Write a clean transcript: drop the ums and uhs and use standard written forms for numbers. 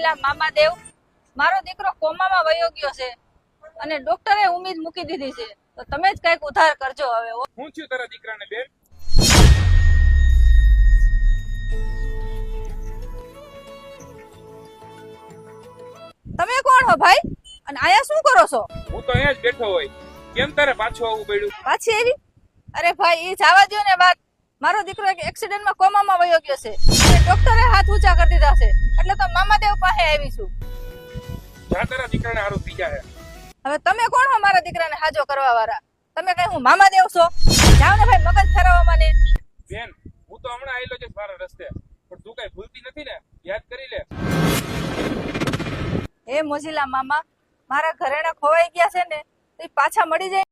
મોજીલા મામાદેવ, મારો દીકરો કોમામાં વયો ગયો છે અને ડોક્ટરે ઉમ્મીદ મૂકી દીધી છે, તો તમે જ કઈક ઉધાર કરજો હવે. હું છું તારા દીકરાને બેન? તમે કોણ હો ભાઈ, અને આયા શું કરો છો? હું તો અહીંયા જ બેઠો હોય, કેમ તારે પાછું આવવું પડ્યું? પાછી એવી? અરે ભાઈ એ જવા દો ને વાત. મારો દીકરો એક એક્સિડન્ટમાં કોમામાં વયો ગયો છે અને ડોક્ટરે હાથ ઊંચા કરી દીધા છે, એટલે તો મામાદેવ પાસે આવી છું. જા તારા દીકરાને હારું થઈ જાય. હવે તમે કોણ હો મારા દીકરાને હાજો કરવા વાળા? તમે કઈ હું મામાદેવ છો? જાવ ને ભાઈ, મગજ ફેરવવા મને. બેન હું તો હમણાં આવેલો છે મારા રસ્તે, પણ તું કઈ ભૂલતી નથી ને? યાદ કરી લે. એ મોજીલા મામા, મારા ઘરેણા ખોવાઈ ગયા છે ને, તો ઈ પાછા મળી જાય